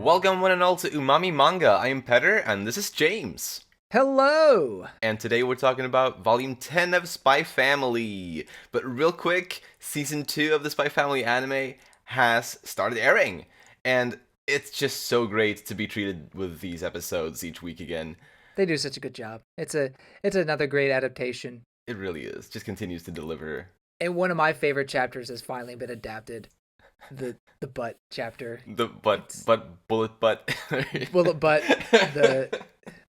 Welcome one and all to Umami Manga. I am Petter, and this is James. Hello! And today we're talking about Volume 10 of Spy Family. But real quick, Season 2 of the Spy Family anime has started airing. And it's just so great to be treated with these episodes each week again. They do such a good job. It's another great adaptation. It really is. Just continues to deliver. And one of my favorite chapters has finally been adapted. The butt chapter. Bullet butt. Bullet butt, the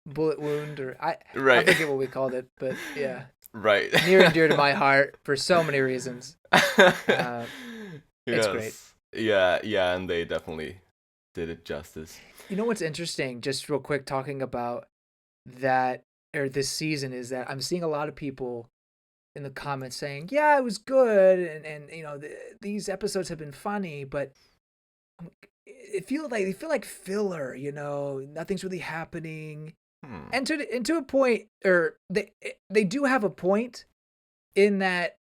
bullet wound, or I forget what we called it, but yeah. Right. Near and dear to my heart for so many reasons. It's great. Yeah, and they definitely did it justice. You know what's interesting, just real quick, talking about that, or this season, is that I'm seeing a lot of people in the comments saying, yeah, it was good, and you know, these episodes have been funny, but they feel like filler, you know, nothing's really happening. And to a point, or they do have a point in that,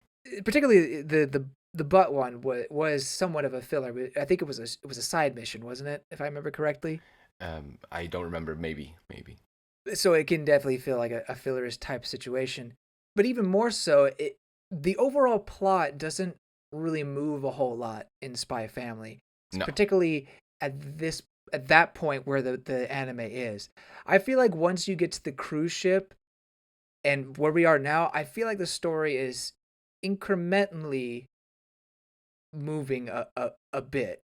particularly the butt one was somewhat of a filler. I think it was a side mission, wasn't it, if I remember correctly? I don't remember. Maybe. So it can definitely feel like a fillerish type situation. But even more so, the overall plot doesn't really move a whole lot in Spy Family, No. particularly at that point where the anime is. I feel like once you get to the cruise ship and where we are now, I feel like the story is incrementally moving a bit.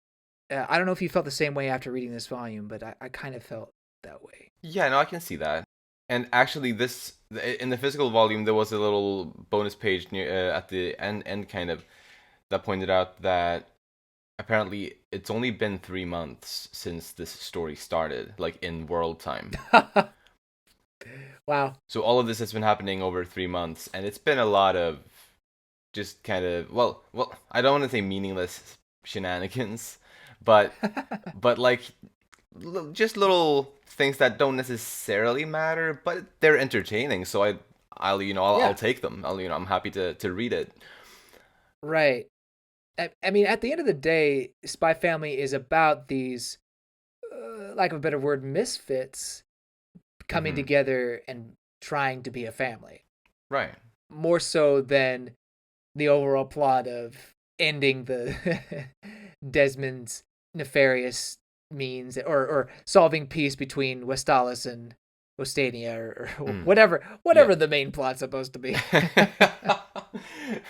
I don't know if you felt the same way after reading this volume, but I kind of felt that way. Yeah, no, I can see that. And actually, in the physical volume, there was a little bonus page near at the end kind of that pointed out that apparently it's only been 3 months since this story started, like in world time. Wow. So all of this has been happening over 3 months, and it's been a lot of just kind of well, I don't want to say meaningless shenanigans, but like just little things that don't necessarily matter, but they're entertaining. So I'll take them. I'm happy to read it. Right. I mean, at the end of the day, Spy Family is about these, lack of a better word, misfits coming together and trying to be a family. Right. More so than the overall plot of ending the Desmond's nefarious means, or solving peace between Westalis and Ostania, or whatever the main plot's supposed to be.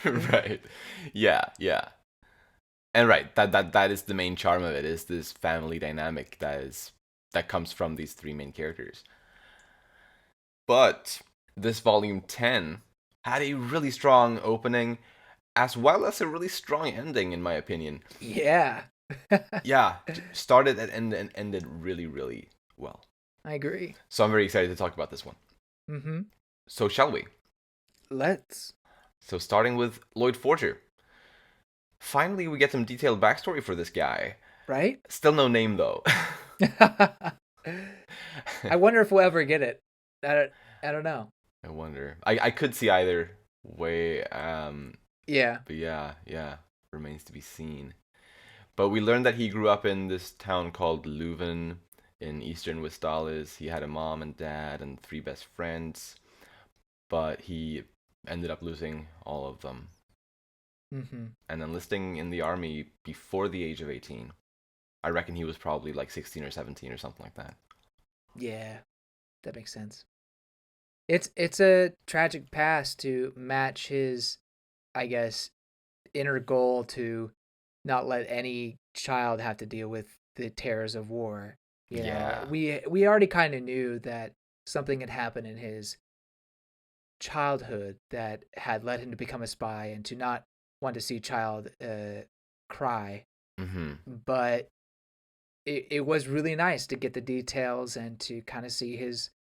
Right. Yeah. And right, that is the main charm of it, is this family dynamic that comes from these three main characters. But this volume 10 had a really strong opening as well as a really strong ending, in my opinion. Yeah. Yeah, started and ended really, really well. I agree. So I'm very excited to talk about this one. Mm-hmm. So shall we? Let's. So starting with Loid Forger. Finally, we get some detailed backstory for this guy. Right? Still no name, though. I wonder if we'll ever get it. I don't know. I wonder. I could see either way. Yeah. But yeah. Remains to be seen. But we learned that he grew up in this town called Leuven in eastern Westalis. He had a mom and dad and 3 best friends. But he ended up losing all of them. Mm-hmm. And enlisting in the army before the age of 18. I reckon he was probably like 16 or 17 or something like that. Yeah, that makes sense. It's a tragic past to match his, I guess, inner goal to not let any child have to deal with the terrors of war. You know, we already kind of knew that something had happened in his childhood that had led him to become a spy and to not want to see a child cry. Mm-hmm. But it was really nice to get the details and to kind of see his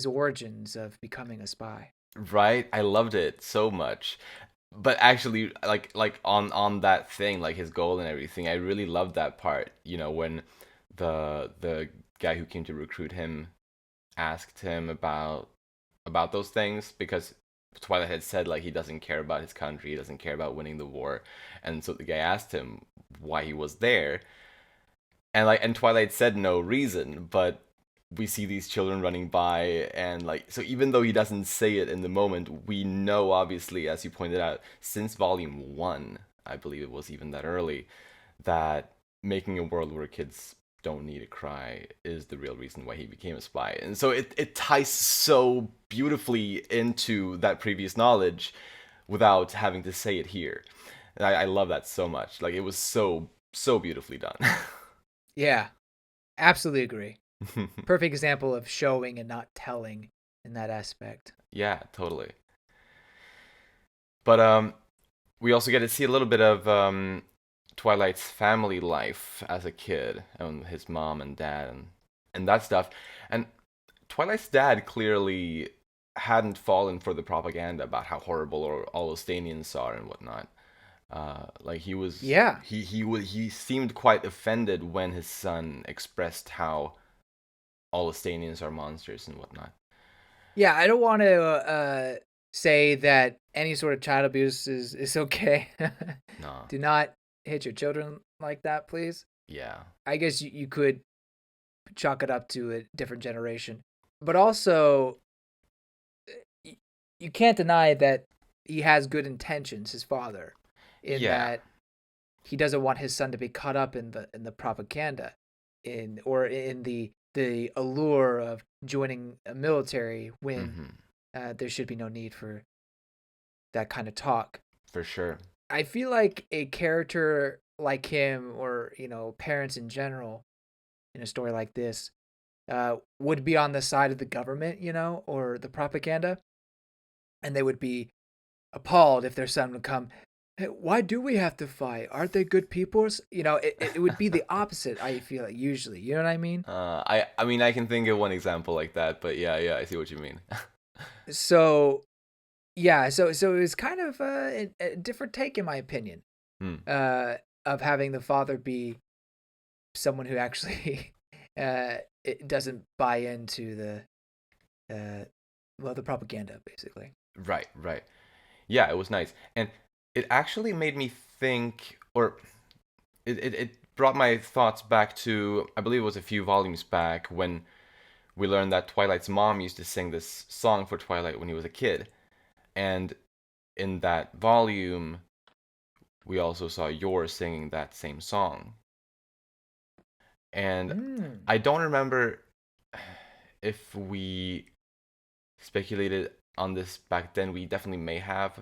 origins of becoming a spy. Right? I loved it so much. But actually, like on that thing, like his goal and everything, I really loved that part. You know, when the guy who came to recruit him asked him about those things, because Twilight had said like he doesn't care about his country, he doesn't care about winning the war, and so the guy asked him why he was there, and Twilight said no reason, but we see these children running by, and like, so even though he doesn't say it in the moment, we know, obviously, as you pointed out, since volume 1, I believe it was even that early, that making a world where kids don't need to cry is the real reason why he became a spy. And so it ties so beautifully into that previous knowledge without having to say it here. And I love that so much. Like, it was so beautifully done. Yeah, absolutely agree. Perfect example of showing and not telling in that aspect. Yeah, totally. But we also get to see a little bit of Twilight's family life as a kid, and his mom and dad, and that stuff. And Twilight's dad clearly hadn't fallen for the propaganda about how horrible all Ostanians are and whatnot. Like, Yeah. he seemed quite offended when his son expressed how all Ostanians are monsters and whatnot. Yeah, I don't want to say that any sort of child abuse is okay. No, Do not hit your children like that, please. yeah, I guess you could chalk it up to a different generation. But also, you can't deny that he has good intentions, his father, in yeah. that he doesn't want his son to be caught up in the propaganda, in the allure of joining a military when Hmm. there should be no need for that kind of talk. For sure. I feel like a character like him, or parents in general, in a story like this, would be on the side of the government, or the propaganda, and they would be appalled if their son would come. Hey, why do we have to fight? Aren't they good people? It would be the opposite. I feel like usually, you know what I mean. I mean, I can think of one example like that, but yeah, I see what you mean. So yeah, so it was kind of a different take, in my opinion, Hmm. of having the father be someone who actually it doesn't buy into the propaganda, basically. Right, right. Yeah, it was nice. And it actually made me think, or it brought my thoughts back to, I believe it was a few volumes back, when we learned that Twilight's mom used to sing this song for Twilight when he was a kid. And in that volume, we also saw Yor singing that same song. And Mm. I don't remember if we speculated on this back then. We definitely may have,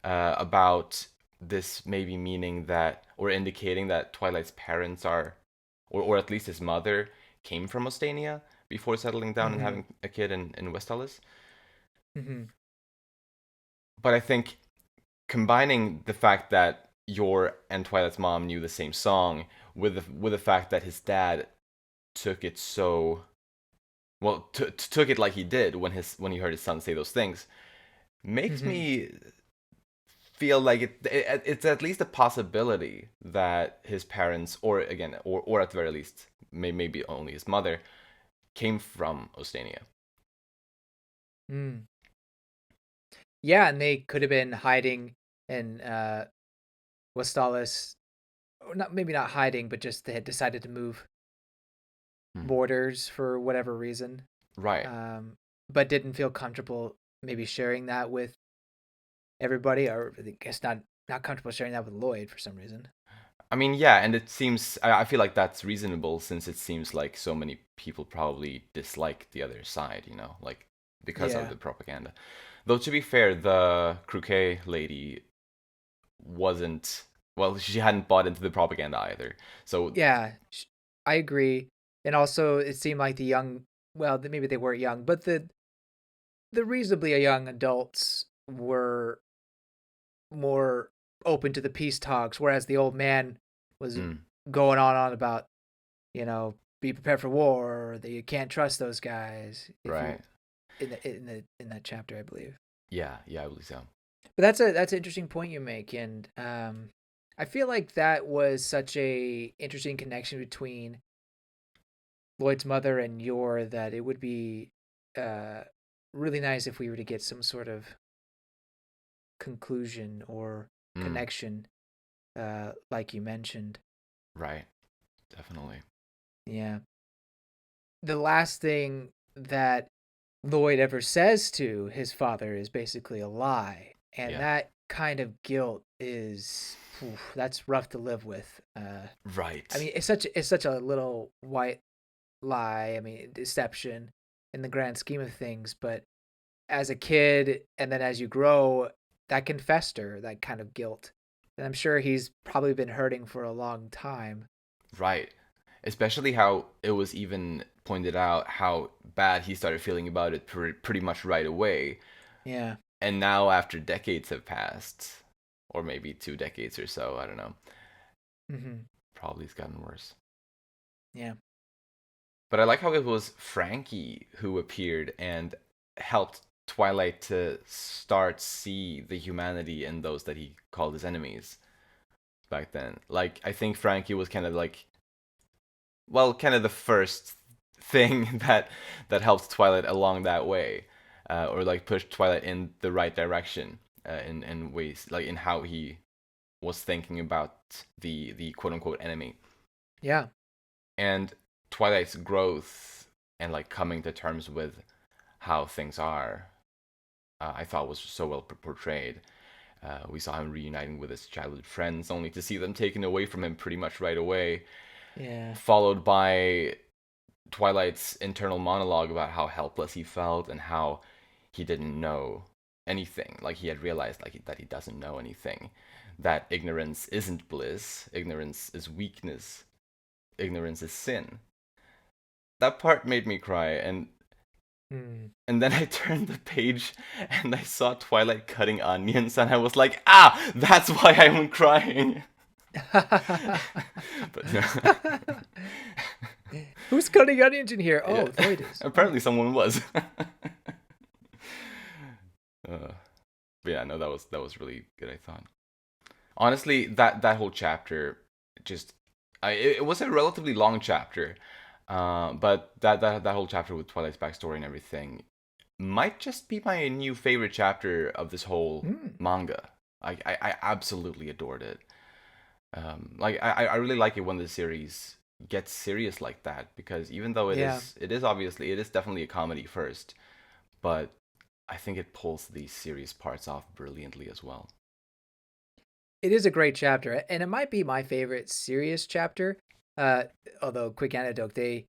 about this maybe meaning that, or indicating that Twilight's parents are, or at least his mother, came from Ostania before settling down and Mm-hmm. having a kid in Westalis. Mm-hmm. But I think combining the fact that Yor and Twilight's mom knew the same song with the fact that his dad took it so well, took it like he did when he heard his son say those things, makes Mm-hmm. me feel like it's at least a possibility that his parents, or again, or at the very least, maybe only his mother, came from Ostania. Mm. Yeah, and they could have been hiding in Westalis, or not, maybe not hiding, but just they had decided to move Hmm. borders for whatever reason, Right. um, but didn't feel comfortable maybe sharing that with everybody, or I guess not comfortable sharing that with Loid for some reason. I mean, yeah, and it seems, I feel like that's reasonable, since it seems like so many people probably dislike the other side, like, because of Yeah, the propaganda. Though, to be fair, the Croquet lady wasn't, well, she hadn't bought into the propaganda either. So, yeah, I agree. And also, it seemed like well, maybe they weren't young, but the reasonably young adults were more open to the peace talks, whereas the old man was mm, going on about, be prepared for war, or that you can't trust those guys. If you right. in that chapter, I believe. Yeah, I believe so. But that's an interesting point you make, and I feel like that was such a interesting connection between Lloyd's mother and Yor, that it would be uh, really nice if we were to get some sort of conclusion or Mm, connection, like you mentioned. right, definitely. Yeah. The last thing that Loid ever says to his father is basically a lie, and Yeah. that kind of guilt that's rough to live with. I Right. mean, it's such a little white lie. I mean, deception in the grand scheme of things, but as a kid and then as you grow, that can fester, that kind of guilt. And I'm sure he's probably been hurting for a long time. Right. Especially how it was even pointed out how bad he started feeling about it pretty much right away. Yeah. And now, after decades have passed, or maybe 2 decades or so, I don't know, Mm-hmm. probably it's gotten worse. Yeah. But I like how it was Franky who appeared and helped Twilight to start see the humanity in those that he called his enemies back then. Like, I think Franky was kind of like, well, kind of the first thing that helped Twilight along that way, or like pushed Twilight in the right direction, in ways like in how he was thinking about the quote unquote enemy. Yeah. And Twilight's growth and like coming to terms with how things are, I thought was so well portrayed. We saw him reuniting with his childhood friends, only to see them taken away from him pretty much right away, Yeah. followed by Twilight's internal monologue about how helpless he felt and how he didn't know anything. Like, he had realized like that he doesn't know anything. That ignorance isn't bliss. Ignorance is weakness. Ignorance is sin. That part made me cry, Mm. and then I turned the page and I saw Twilight cutting onions, and I was like, ah, that's why I'm crying. But no. Who's cutting onions in here? Oh, Yeah. Loid is. Apparently someone was. But yeah, no, that was really good, I thought. Honestly, that whole chapter, just, it was a relatively long chapter, but that whole chapter with Twilight's backstory and everything might just be my new favorite chapter of this whole Mm. manga. I absolutely adored it. Like, I really like it when the series gets serious like that, because even though Yeah. it is definitely a comedy first, but I think it pulls these serious parts off brilliantly as well. It is a great chapter, and it might be my favorite serious chapter. Uh, Although, quick anecdote, they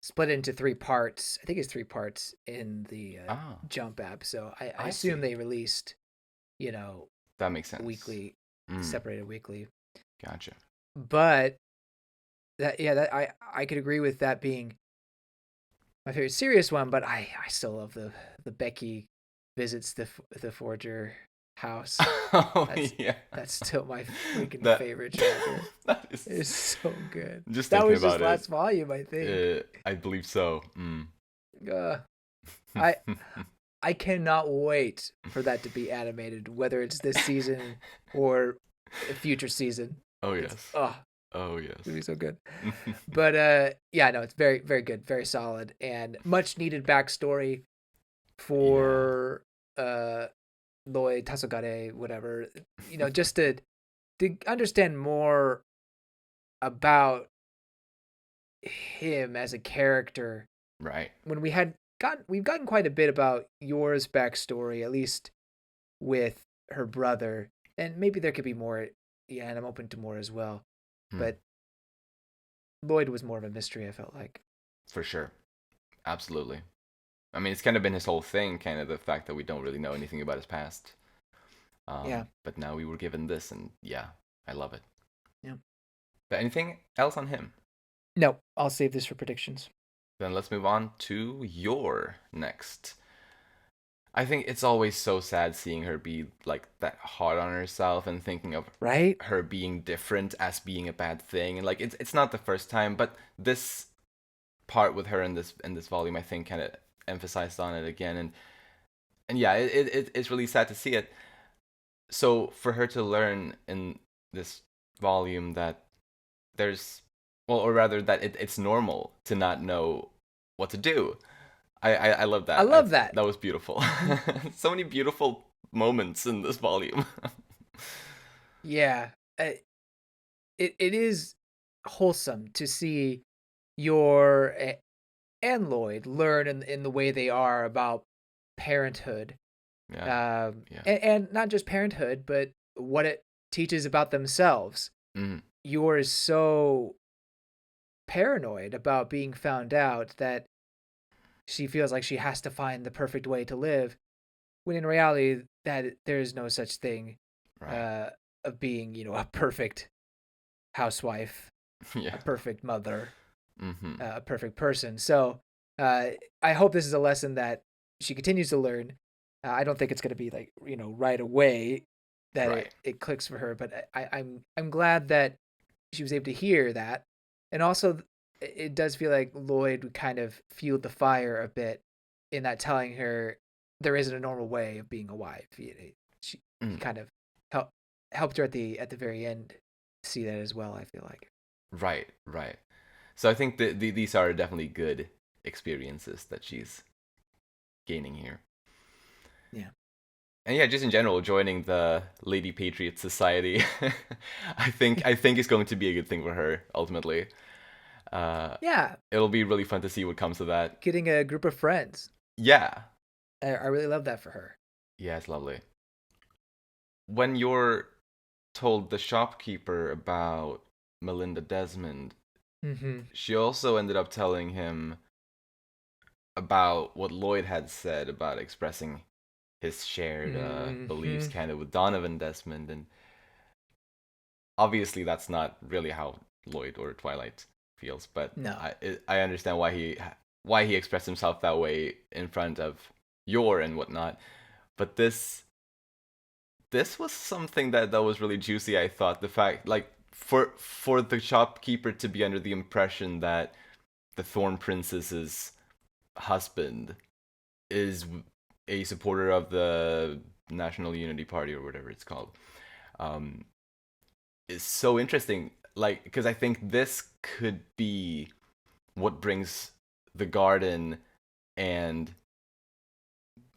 split it into 3 parts. I think it's 3 parts in the Ah, Jump app. So I I assume see. they released, you know, That makes sense. weekly, Mm, separated weekly. gotcha. But that I could agree with that being my favorite serious one. But I still love the Becky visits the forger house. Oh That's yeah, that's still my freaking that favorite chapter. that is, It's so good. just That thinking was just about it. last volume, I think. I believe so. Mm. Uh, I I cannot wait for that to be animated, whether it's this season or a future season. Oh It's yes. Oh it's gonna be yes. so good. But yeah, no, it's very very good, very solid, and much needed backstory Yeah. for uh Loid Tasogare, whatever. Just to understand more about him as a character. Right. When we've gotten quite a bit about Yor's backstory, at least with her brother, and maybe there could be more. Yeah, and I'm open to more as well. Hmm. But Loid was more of a mystery, I felt like. For sure. Absolutely. I mean, it's kind of been his whole thing, kind of the fact that we don't really know anything about his past. Yeah. But now we were given this, and yeah, I love it. Yeah. But anything else on him? No, I'll save this for predictions. Then let's move on to your next. I think it's always so sad seeing her be like that hard on herself and thinking of Right? her being different as being a bad thing. And like, it's not the first time, but this part with her in this volume, I think, kind of emphasized on it again. And yeah, it's really sad to see it. So for her to learn in this volume that there's, well, or rather that it's normal to not know what to do. I love I that. love that. That was beautiful. So many beautiful moments in this volume. Yeah. It is wholesome to see Yor and Loid learn in the way they are about parenthood, Yeah. Yeah. and not just parenthood, but what it teaches about themselves. Mm. Yor is so paranoid about being found out that she feels like she has to find the perfect way to live, when in reality that there is no such thing Right. uh, of being, a perfect housewife, Yeah. a perfect mother, Mm-hmm. a perfect person. So I hope this is a lesson that she continues to learn. I don't think it's going to be like, right away that Right. it clicks for her, but I'm glad that she was able to hear that. And also it does feel like Loid kind of fueled the fire a bit in that, telling her there isn't a normal way of being a wife. He Mm. kind of helped her at the very end see that as well, I feel like. Right. Right. So I think these are definitely good experiences that she's gaining here. Yeah. And yeah, just in general, joining the Lady Patriot Society, I think is going to be a good thing for her ultimately. Uh, Yeah, it'll be really fun to see what comes of that. getting a group of friends. Yeah, I really love that for her. yeah, it's lovely. When you're told the shopkeeper about Melinda Desmond, Mm-hmm. she also ended up telling him about what Loid had said about expressing his shared beliefs Mm-hmm. kind of with Donovan Desmond, and obviously that's not really how Loid or Twilight feels, but No. I understand why he expressed himself that way in front of Yor and whatnot. But this was something that was really juicy. I thought the fact, like, for the shopkeeper to be under the impression that the Thorn Princess's husband is a supporter of the National Unity Party or whatever it's called, um, is so interesting. Like, because I think this could be what brings the Garden and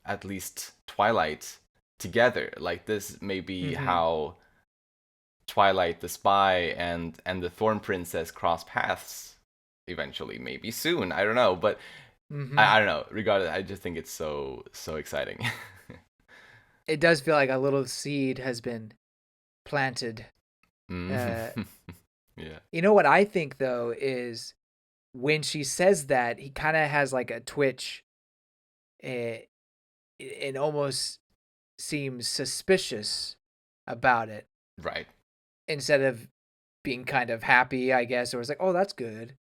at least Twilight together. Like, this may be Mm-hmm. how Twilight the spy and the Thorn Princess cross paths eventually, maybe soon. I don't know, but Mm-hmm. I don't know. Regardless, I just think it's so exciting. It does feel like a little seed has been planted. Mm. Uh, Yeah. what I think though is when she says that, he kind of has like a twitch. It, it almost seems suspicious about it, Right. instead of being kind of happy, I guess, or it's like, oh, that's good.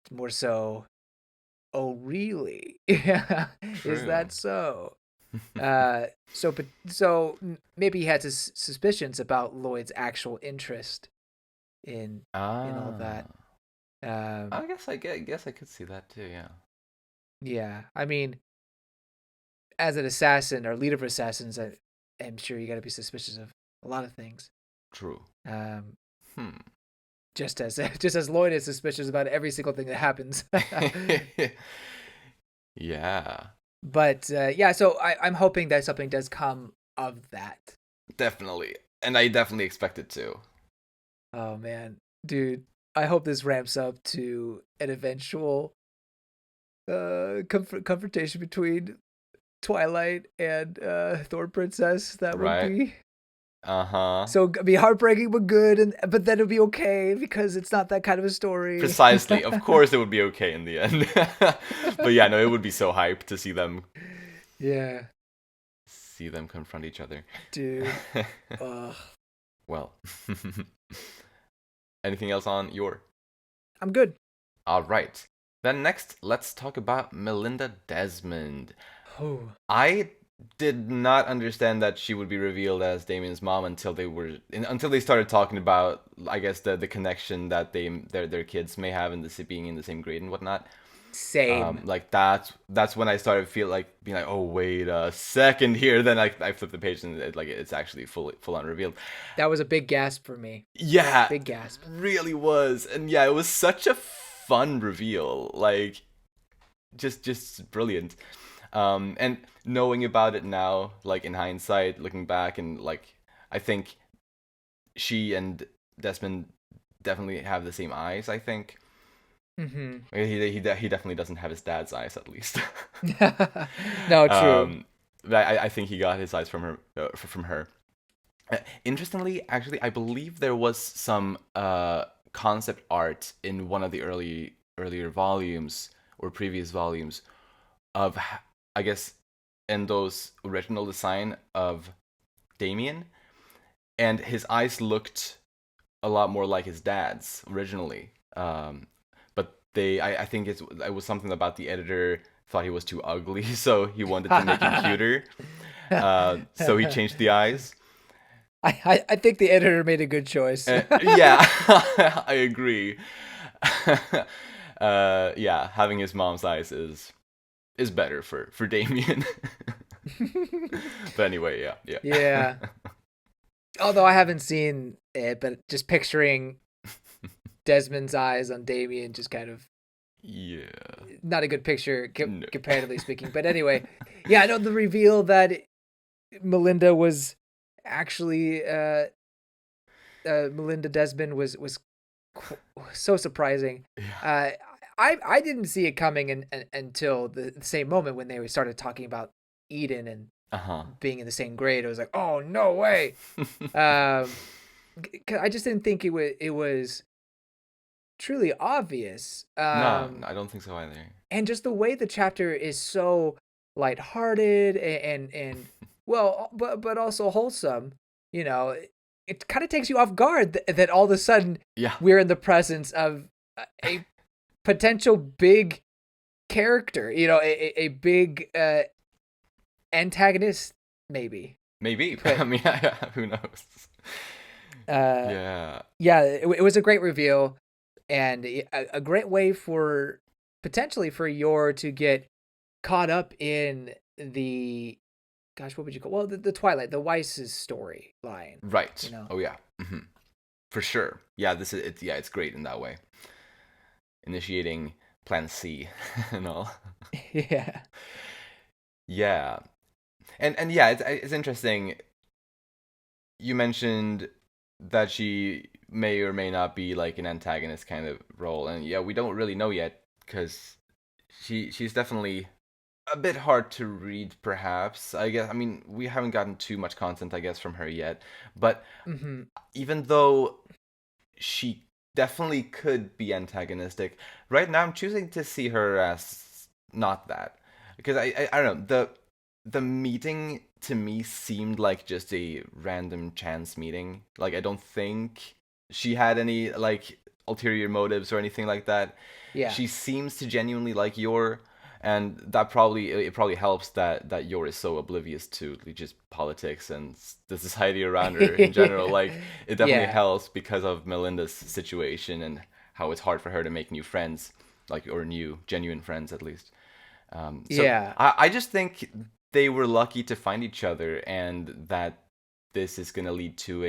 It's more so, oh, really? Yeah, is True. that so? So maybe he had his suspicions about Lloyd's actual interest in all that. Ah. Um, Guess I could see that too. Yeah. yeah, I mean, as an assassin or leader of assassins, I'm sure you got to be suspicious of a lot of things. True. Um, Hmm. just as just as Lloyd is suspicious about every single thing that happens. Yeah. But yeah, so I'm hoping that something does come of that. Definitely. And I definitely expect it to. Oh man, dude, I hope this ramps up to an eventual confrontation between Twilight and Thorn Princess. That would Right. be Uh-huh. so be heartbreaking but good, and but then it'll be okay because it's not that kind of a story. Precisely. Of course it would be okay in the end. But yeah, no, it would be so hyped to Yeah, see them confront each other. dude. Ugh. Well. Anything else on your? I'm good. All right. Then next, let's talk about Melinda Desmond. Oh. I did not understand that she would be revealed as Damien's mom until they started talking about, I guess, the connection that their kids may have in being in the same grade and whatnot. Same. Like that's when I started being like, oh wait a second here. Then I flipped the page and it's actually full on revealed. That was a big gasp for me. Yeah, Big gasp. really was. And yeah, it was such a fun reveal. Like, just brilliant. And knowing about it now, like in hindsight, looking back, and like, I think she and Desmond definitely have the same eyes, I think. Mm-hmm. He definitely doesn't have his dad's eyes, at least. No, true. um, but I think he got his eyes from her. From her. Interestingly, actually, I believe there was some concept art in one of the earlier volumes or previous volumes of, I guess, Endo's original design of Damien, and his eyes looked a lot more like his dad's originally. But I think it was something about the editor thought he was too ugly, so he wanted to make him cuter. So he changed the eyes. I think the editor made a good choice. Yeah, I agree. Yeah, having his mom's eyes is better for Damien. But anyway, yeah. Yeah. Although I haven't seen it, but just picturing Desmond's eyes on Damien just kind of Yeah. not a good picture No. comparatively speaking. But anyway, yeah, I know the reveal that Melinda was actually Melinda Desmond was so surprising. Yeah. I didn't see it coming until the same moment when they started talking about Eden and Uh-huh. being in the same grade. I was like, oh no way. 'Cause I just didn't think it was truly obvious. No, I don't think so either. And just the way the chapter is so lighthearted and well, but also wholesome. You know, it kind of takes you off guard that all of a sudden Yeah. we're in the presence of a potential big character. You know, a big antagonist, maybe. Maybe. But, I mean, who knows? Yeah. Yeah, it was a great reveal and a great way for potentially for Yor to get caught up in the gosh, what would you call? Well, the Twilight, the Weiss's story line. Right. You know? Oh yeah. For sure. Yeah, it's great in that way. Initiating Plan C and all. Yeah. Yeah. And yeah, it's interesting. You mentioned that she may or may not be like an antagonist kind of role, and yeah, we don't really know yet because she's definitely a bit hard to read, perhaps. I guess. I mean, we haven't gotten too much content, I guess, from her yet. But Mm-hmm. even though she definitely could be antagonistic, right now I'm choosing to see her as not that because I don't know the meeting to me seemed like just a random chance meeting. Like I don't think she had any like ulterior motives or anything like that. Yeah. She seems to genuinely like Yor, and that probably helps that Yor is so oblivious to just politics and the society around her in general. Like it definitely Yeah. helps because of Melinda's situation and how it's hard for her to make new friends, like or new genuine friends at least. So Yeah. I just think they were lucky to find each other, and that this is gonna lead to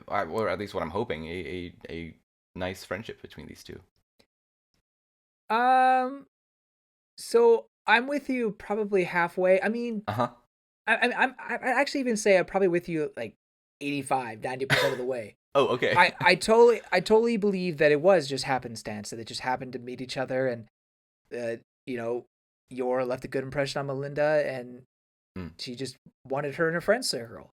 or at least what I'm hoping, a nice friendship between these two. Um. So I'm with you probably halfway. I mean, Uh-huh. I actually even say I'm probably with you like 85, 90% of the way. Oh, okay. I totally believe that it was just happenstance that they just happened to meet each other and you know, Yor left a good impression on Melinda and Mm. she just wanted her in her friend circle.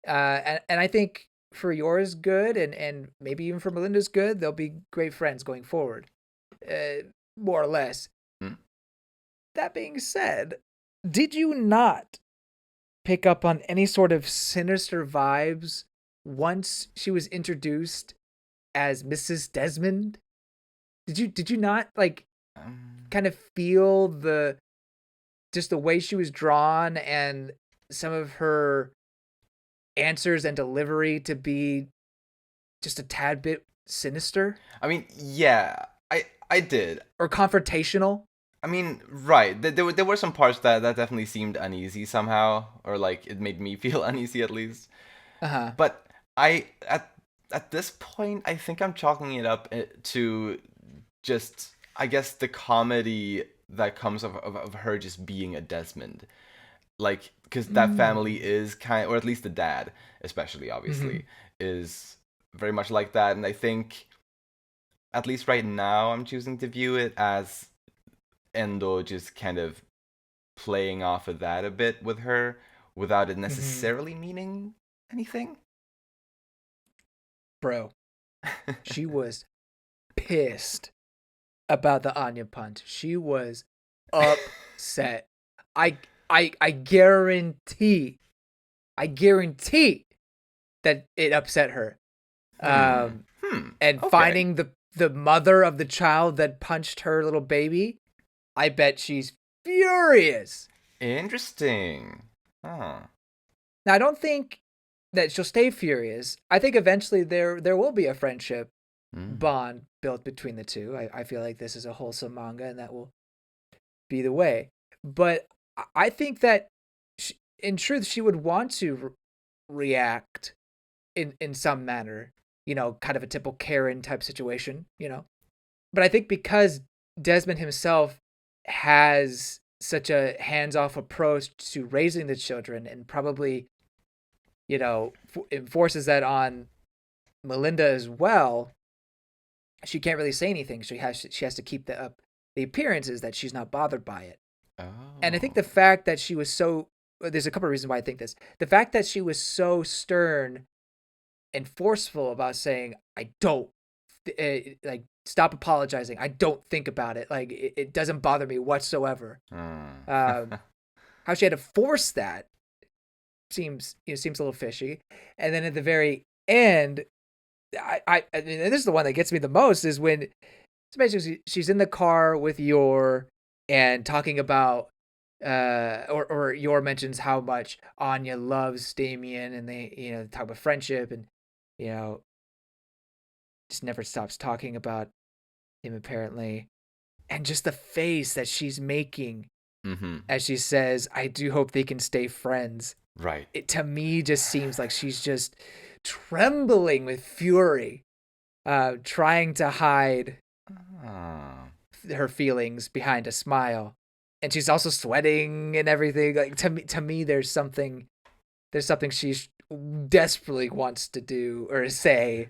And I think for Yor's good and maybe even for Melinda's good, they'll be great friends going forward. More or less. Mm. That being said, did you not pick up on any sort of sinister vibes once she was introduced as Mrs. Desmond? Did you not like kind of feel the way she was drawn and some of her answers and delivery to be just a tad bit sinister I mean, yeah, I did. or confrontational? I mean, right. There were some parts that definitely seemed uneasy somehow, or like it made me feel uneasy at least. Uh-huh. But I at this point, I think I'm chalking it up to just, I guess, the comedy that comes of her just being a Desmond. Like, because that family is kind, or at least the dad, especially, obviously, is very much like that. And I think at least right now, I'm choosing to view it as Endo just kind of playing off of that a bit with her without it Mm-hmm. necessarily meaning anything. Bro, she was pissed about the Anya punch. She was upset. I I guarantee that it upset her. Hmm. Um, Hmm. and Okay. finding the mother of the child that punched her little baby, I bet she's furious. Interesting. Huh. Now I don't think that she'll stay furious. I think eventually there will be a friendship Mm. bond built between the two. I feel like this is a wholesome manga, and that will be the way. But I think that in truth, she would want to react in some manner. You know, kind of a typical Karen type situation. You know, but I think because Desmond himself has such a hands-off approach to raising the children, and probably enforces that on Melinda as well, she can't really say anything. She has to keep the appearances that she's not bothered by it. And I think Oh. the fact that she was so there's a couple of reasons why I think this. The fact that she was so stern and forceful about saying I don't like stop apologizing. I don't think about it. Like it doesn't bother me whatsoever. Hmm. Um, how she had to force that seems a little fishy. And then at the very end, I mean, and this is the one that gets me the most is when so basically she's in the car with Yor and talking about or Yor mentions how much Anya loves Damien, and they talk about friendship, and you know just never stops talking about him apparently, and just the face that she's making Mm-hmm. as she says, I do hope they can stay friends. Right. It to me just seems like she's just trembling with fury, trying to hide Ah. her feelings behind a smile, and she's also sweating and everything. Like to me, there's something she desperately wants to do or say,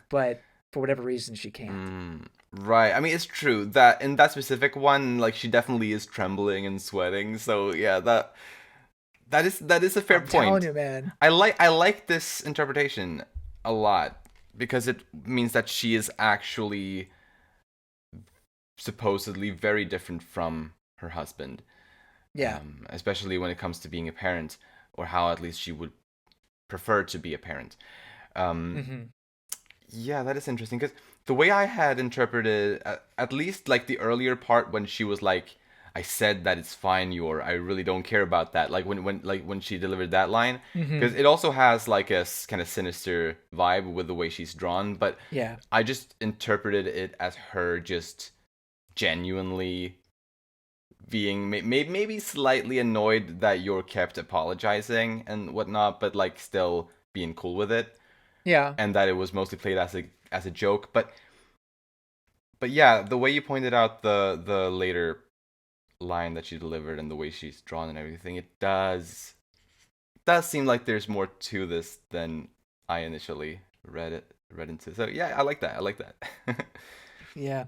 but for whatever reason she can't. Right. I mean, it's true that in that specific one, like she definitely is trembling and sweating. So yeah, that is a fair I'm telling point. you, man. I like this interpretation a lot because it means that she is actually supposedly very different from her husband, Yeah. especially when it comes to being a parent, or how at least she would prefer to be a parent. Um, Mm-hmm. yeah, that is interesting because the way I had interpreted, at least like the earlier part when she was like, "I said that it's fine, Yor. I really don't care about that." Like when she delivered that line, Mm-hmm. because it also has like a kind of sinister vibe with the way she's drawn. But Yeah. I just interpreted it as her just genuinely being maybe slightly annoyed that you're kept apologizing and whatnot, but like still being cool with it, Yeah. and that it was mostly played as a joke. But yeah, the way you pointed out the later line that she delivered and the way she's drawn and everything, it does seem like there's more to this than I initially read into. So yeah, I like that. I like that. Yeah.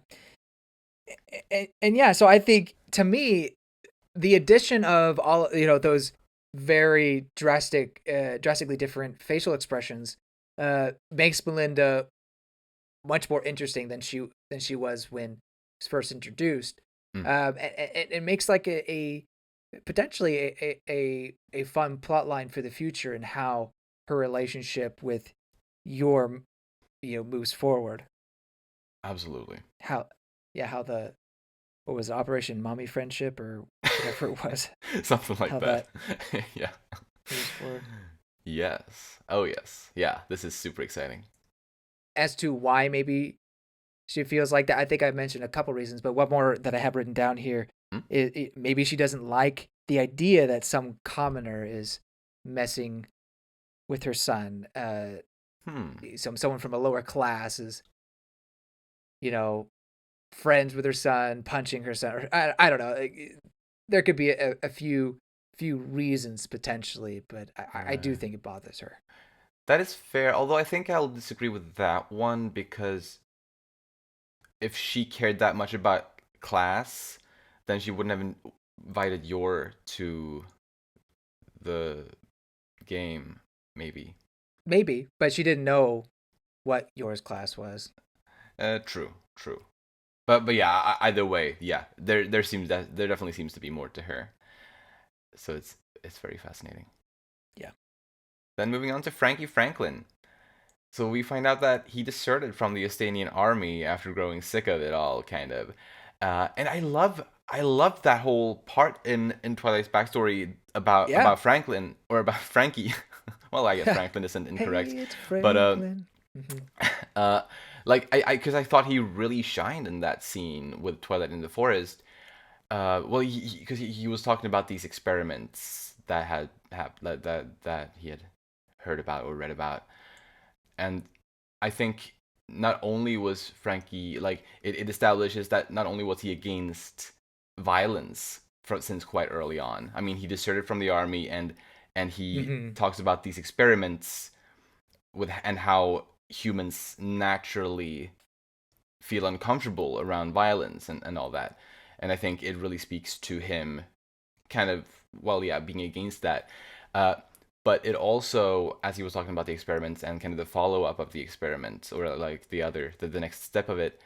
And yeah, so I think to me, the addition of all those very drastically different facial expressions makes Melinda much more interesting than she was when she was first introduced. Mm. And it makes like a potentially a fun plot line for the future and how her relationship with your moves forward. Absolutely. How yeah, how the what was it, Operation Mommy Friendship or whatever it was, Something like how that. that Yeah. moves forward. Yes. Oh yes. Yeah. This is super exciting. As to why maybe she feels like that, I think I mentioned a couple reasons, but one more that I have written down here Hmm? is maybe she doesn't like the idea that some commoner is messing with her son. Hmm. Someone from a lower class is, you know, friends with her son, punching her son. Or, I don't know. There could be a few reasons potentially, but I do Right. think it bothers her. That is fair. Although I think I'll disagree with that one because if she cared that much about class, then she wouldn't have invited Yor to the game, maybe. Maybe, but she didn't know what yours class was. True, true. But yeah, either way, yeah, there definitely seems to be more to her. So it's very fascinating. Yeah. Then moving on to Franky Franklin. So we find out that he deserted from the Estonian army after growing sick of it all, kind of. And I love that whole part in Twilight's backstory Yeah. about Franklin or about Franky. Well, I guess Franklin isn't incorrect, Hey, it's but Franklin. uh, like because I thought he really shined in that scene with Twilight in the forest. Well, because he was talking about these experiments that that he had heard about or read about, and I think not only was Franky like it establishes that not only was he against violence from since quite early on. I mean, he deserted from the army and he Hmm. talks about these experiments with and how humans naturally feel uncomfortable around violence and all that. And I think it really speaks to him kind of well yeah being against that. Uh, but it also, as he was talking about the experiments and kind of the follow up of the experiments, or like the next step of it,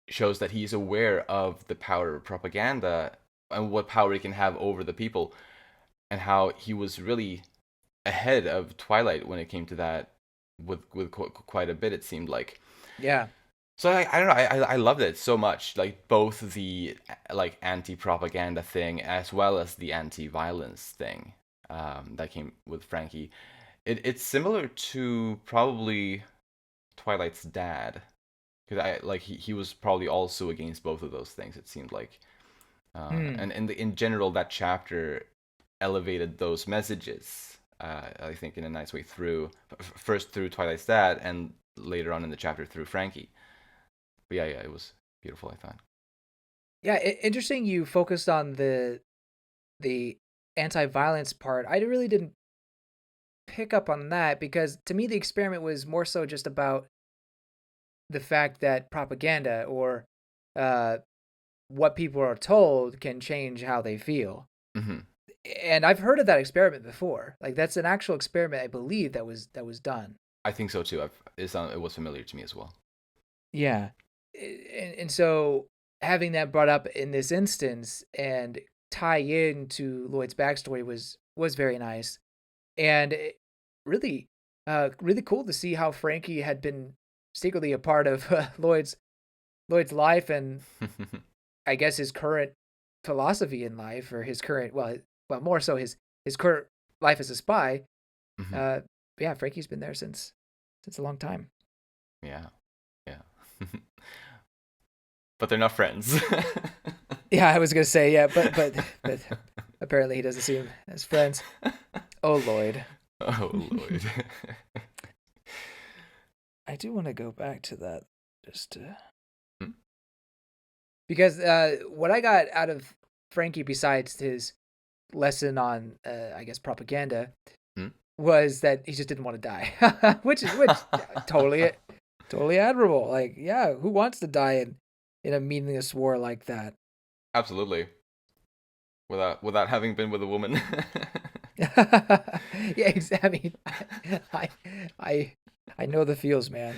shows that he's aware of the power of propaganda and what power it can have over the people, and how he was really ahead of Twilight when it came to that with quite a bit. It seemed like. Yeah. So I don't know. I loved it so much. Like both the like anti-propaganda thing as well as the anti-violence thing that came with Franky. It's similar to probably Twilight's dad, because I like he was probably also against both of those things. It seemed like, Hmm. and in general that chapter elevated those messages. I think in a nice way through first through Twilight's dad and later on in the chapter through Franky. But yeah, it was beautiful, I thought. Yeah. Interesting. You focused on the anti-violence part. I really didn't pick up on that because to me the experiment was more so just about the fact that propaganda or uh, what people are told can change how they feel. Hmm. And I've heard of that experiment before. Like that's an actual experiment I believe that was done. I think so too. It was familiar to me as well. Yeah. And so having that brought up in this instance and tie into Lloyd's backstory was very nice. And really really cool to see how Franky had been secretly a part of Lloyd's life and I guess his current philosophy in life or his current well more so his current life as a spy. Hmm. Uh yeah, Franky's been there since a long time. Yeah, yeah. But they're not friends. Yeah, I was gonna say yeah, but apparently he doesn't see him as friends. Oh Lloyd. Oh Lord. I do want to go back to that just to Hmm? because what I got out of Franky besides his lesson on I guess propaganda Hmm? was that he just didn't want to die, which yeah, totally admirable. Like yeah, who wants to die in a meaningless war like that? Absolutely. Without having been with a woman. Yeah, exactly. I I I know the feels, man.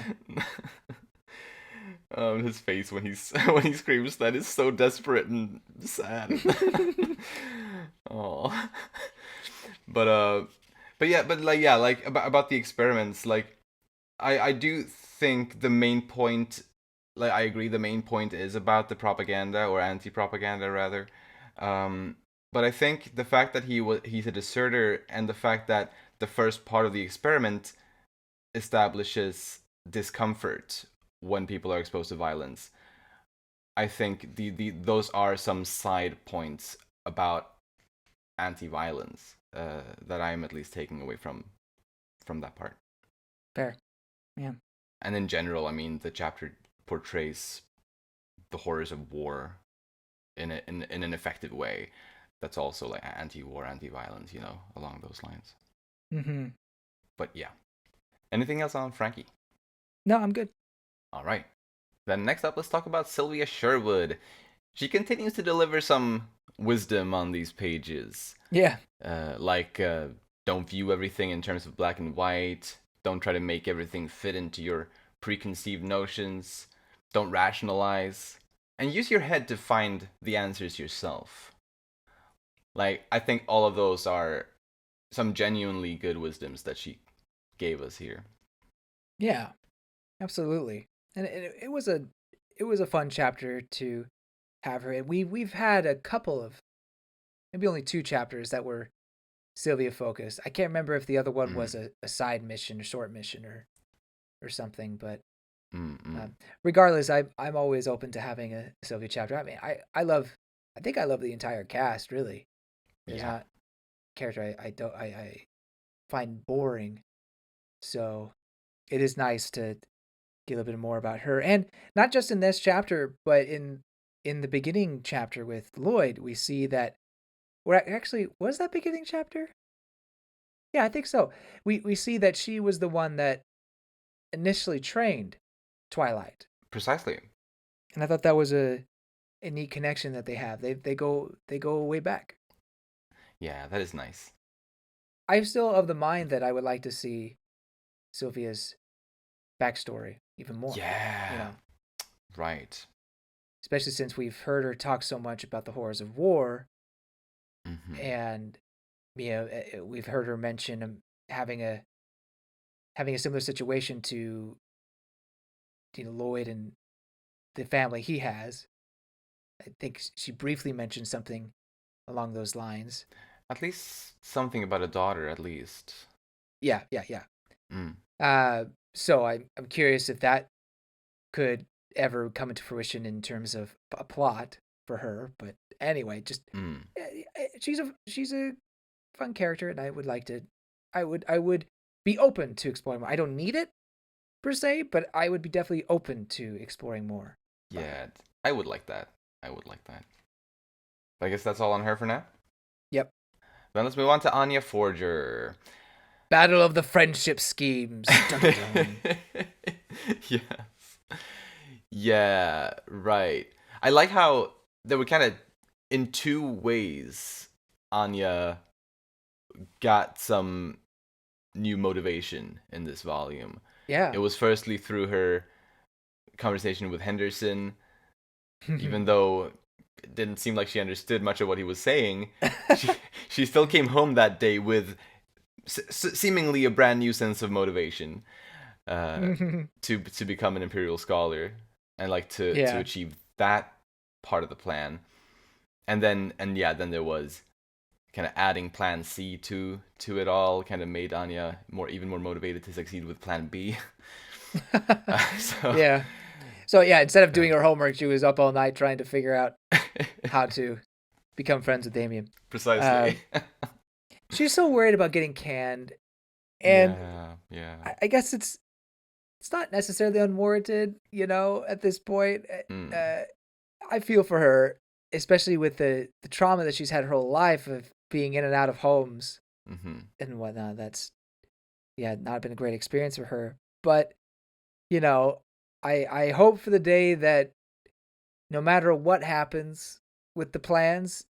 His face when he's when he screams that is so desperate and sad. Oh, but but like yeah, like about the experiments, like I do think the main point, like I agree, the main point is about the propaganda or anti-propaganda rather. Um, but I think the fact that he's a deserter and the fact that the first part of the experiment establishes discomfort when people are exposed to violence. I think the those are some side points about anti-violence that I'm at least taking away from that part. Fair. Yeah. And in general, I mean, the chapter portrays the horrors of war in an effective way. That's also like anti-war, anti-violence, along those lines. Mhm. But yeah, anything else on Frankie? No, I'm good. All right. Then next up, let's talk about Sylvia Sherwood. She continues to deliver some wisdom on these pages. Yeah. Like, don't view everything in terms of black and white. Don't try to make everything fit into your preconceived notions. Don't rationalize. And use your head to find the answers yourself. Like, I think all of those are some genuinely good wisdoms that she gave us here. Yeah. Absolutely. And it was a fun chapter to have her. And we've had a couple of, maybe only 2 chapters that were Sylvia focused. I can't remember if the other one was a side mission, a short mission, or something. But regardless, I'm always open to having a Sylvia chapter. I mean, I think I love the entire cast. Really, there's not a character I find boring. So it is nice to get a little bit more about her, and not just in this chapter, but in the beginning chapter with Loid, we see that. Or actually, was that beginning chapter? Yeah, I think so. We see that she was the one that initially trained Twilight, Precisely. and I thought that was a neat connection that they have. They go way back. Yeah, that is nice. I'm still of the mind that I would like to see Sylvia's backstory even more. Yeah. You know, Right. especially since we've heard her talk so much about the horrors of war, and we've heard her mention having a similar situation to Loid and the family he has. I think she briefly mentioned something along those lines. At least something about a daughter, at least. Yeah. So I'm curious if that could ever come into fruition in terms of a plot for her. But anyway, just she's a fun character, and I would be open to exploring more. I don't need it per se, but I would be definitely open to exploring more. Yeah, I would like that. But I guess that's all on her for now. Yep. Then let's move on to Anya Forger. Battle of the Friendship Schemes. Dun, dun, dun. Yes. Yeah, right. I like how there were kind of in 2 ways Anya got some new motivation in this volume. Yeah. It was firstly through her conversation with Henderson, even though it didn't seem like she understood much of what he was saying. She still came home that day with seemingly a brand new sense of motivation to become an Imperial Scholar and like to achieve that part of the plan. And then there was kind of adding Plan C to it all. Kind of made Anya even more motivated to succeed with Plan B. Yeah. So yeah, instead of doing her homework, she was up all night trying to figure out how to become friends with Damien. Precisely. She's so worried about getting canned, and yeah. I guess it's not necessarily unwarranted, at this point. I feel for her, especially with the trauma that she's had her whole life of being in and out of homes and whatnot. That's not been a great experience for her. But I hope for the day that no matter what happens with the plans,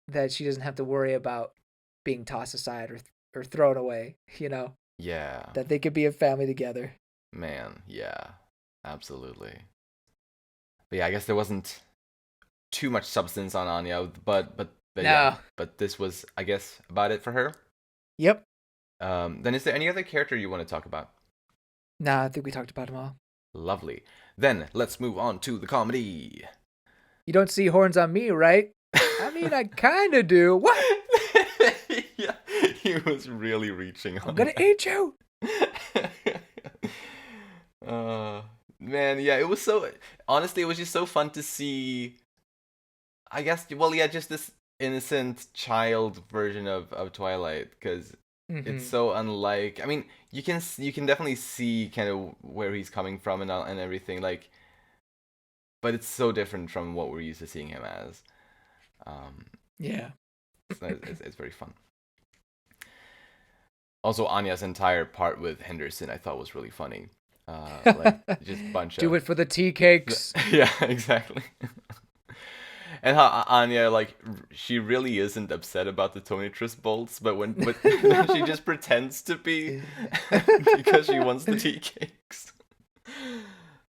that she doesn't have to worry about being tossed aside or thrown away, Yeah. That they could be a family together. Man, yeah. Absolutely. But yeah, I guess there wasn't too much substance on Anya, but no. Yeah. But this was, I guess, about it for her. Yep. Then is there any other character you want to talk about? Nah, I think we talked about them all. Lovely. Then let's move on to the comedy. You don't see horns on me, right? I mean, I kind of do. What? Yeah, he was really reaching on I'm gonna eat you. Man, yeah, it was so. Honestly, it was just so fun to see. I guess, well, yeah, just this innocent child version of Twilight, because it's so unlike. I mean, you can definitely see kind of where he's coming from and everything, like, but it's so different from what we're used to seeing him as. Yeah, it's very fun. Also, Anya's entire part with Henderson I thought was really funny. Like just bunch Do of it for the tea cakes. yeah, exactly. And how Anya, like, she really isn't upset about the Tonitrus bolts, but then she just pretends to be because she wants the tea cakes.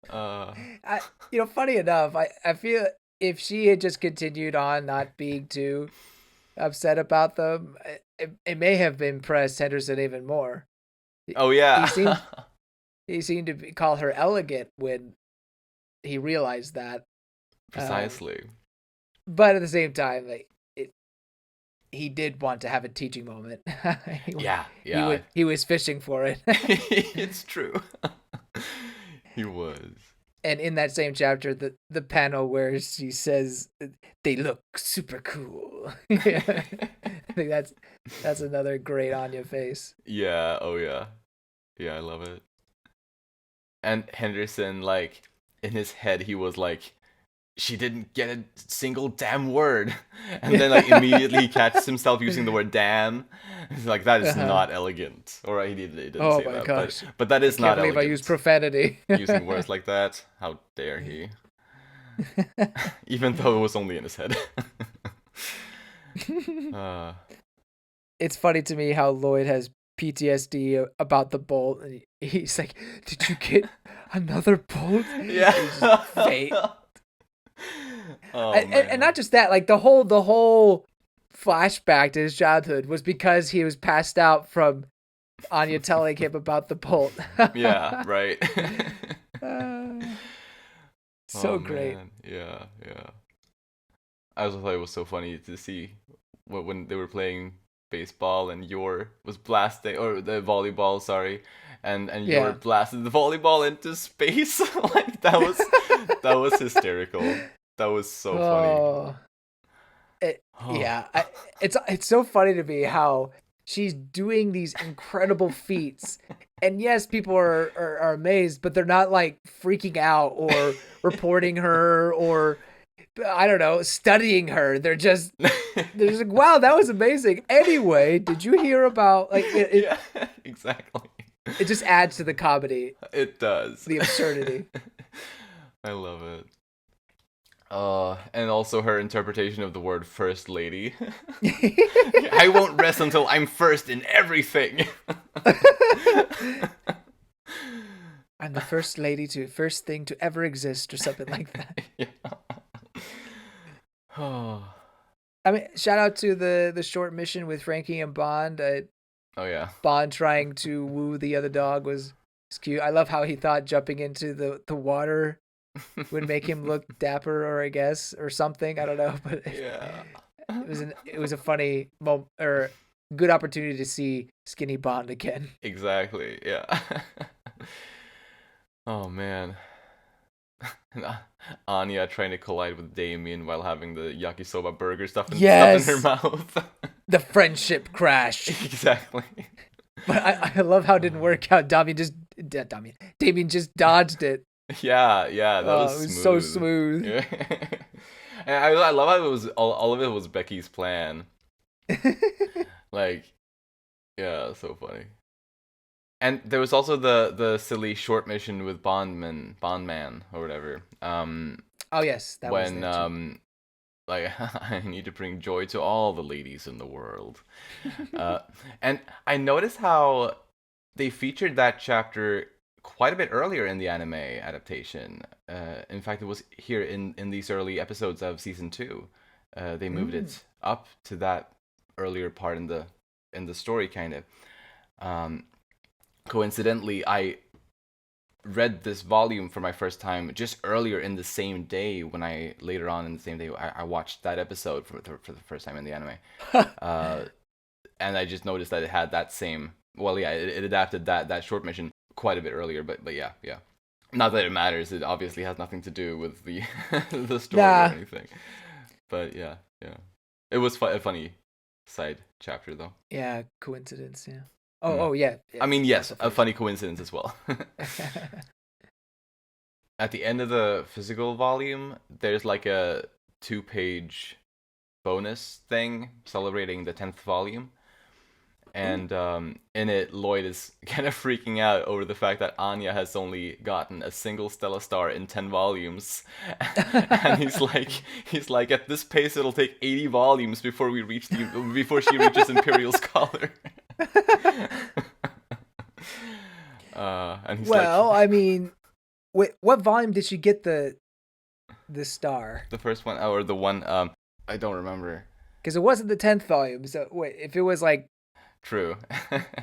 Uh, I, funny enough, I feel if she had just continued on not being too upset about them, it may have impressed Henderson even more. oh He yeah, seemed to call her elegant when he realized that. precisely. But at the same time, like he did want to have a teaching moment. Yeah, yeah, he was fishing for it. it's true. He was. And in that same chapter, the panel where she says they look super cool. I think that's another great Anya face. Yeah. Oh yeah. Yeah, I love it. And Henderson, like, in his head, he was like, she didn't get a single damn word. And then, like, immediately he catches himself using the word damn. He's like, that is not elegant. Or he didn't Oh say my that. gosh. But that is I can't not believe elegant. I used profanity. Using words like that. How dare he? Even though it was only in his head. It's funny to me how Loid has PTSD about the bolt. And he's like, did you get another bolt? Yeah. He's just fate. Oh, and not just that, like the whole flashback to his childhood was because he was passed out from Anya telling him about the bolt. Yeah, right. So great. Man. Yeah, yeah. I also thought it was so funny to see when they were playing baseball and Yor was blasting, or the volleyball, sorry, and Yor blasted the volleyball into space. Like that was hysterical. That was so funny. It's so funny to me how she's doing these incredible feats, and yes, people are amazed, but they're not like freaking out or reporting her or I don't know, studying her. They're just like, wow, that was amazing. Anyway, did you hear about like yeah, exactly. It just adds to the comedy. It does. The absurdity. I love it. And also her interpretation of the word first lady. I won't rest until I'm first in everything. I'm the first thing to ever exist or something like that. Yeah. I mean, shout out to the short mission with Franky and Bond. Oh yeah. Bond trying to woo the other dog was cute. I love how he thought jumping into the water would make him look dapper, or I guess, or something. I don't know, but yeah, it was a funny moment or good opportunity to see skinny Bond again. Exactly. Yeah. Oh man. Anya trying to collide with Damien while having the yakisoba burger stuff in her mouth. The friendship crash. Exactly. But I love how it didn't work out. Damien just dodged it. Yeah, that was it was smooth. so smooth. Yeah. And I love how it was all of it was Becky's plan. Like, yeah, so funny. And there was also the silly short mission with Bondman or whatever. Oh yes, that when was there too. Like I need to bring joy to all the ladies in the world. And I noticed how they featured that chapter quite a bit earlier in the anime adaptation. In fact, it was here in these early episodes of season 2. They moved it up to that earlier part in the story, kind of. Coincidentally, I read this volume for my first time just earlier in the same day when later on in the same day I watched that episode for the first time in the anime. And I just noticed that it had that same, well, yeah, it adapted that short mission quite a bit earlier, but yeah. Not that it matters. It obviously has nothing to do with the the story or anything. But yeah. It was a funny side chapter though. Yeah, coincidence, yeah. Oh yeah. I mean, yes, a funny coincidence as well. At the end of the physical volume, there's like a 2-page bonus thing celebrating the 10th volume. And in it, Loid is kind of freaking out over the fact that Anya has only gotten a single Stella Star in 10 volumes, and he's like, at this pace, it'll take 80 volumes before before she reaches Imperial Scholar. And he's well, like, I mean, what volume did she get the star? the first one, or the one, I don't remember. Because it wasn't the 10th volume. So wait, if it was like True.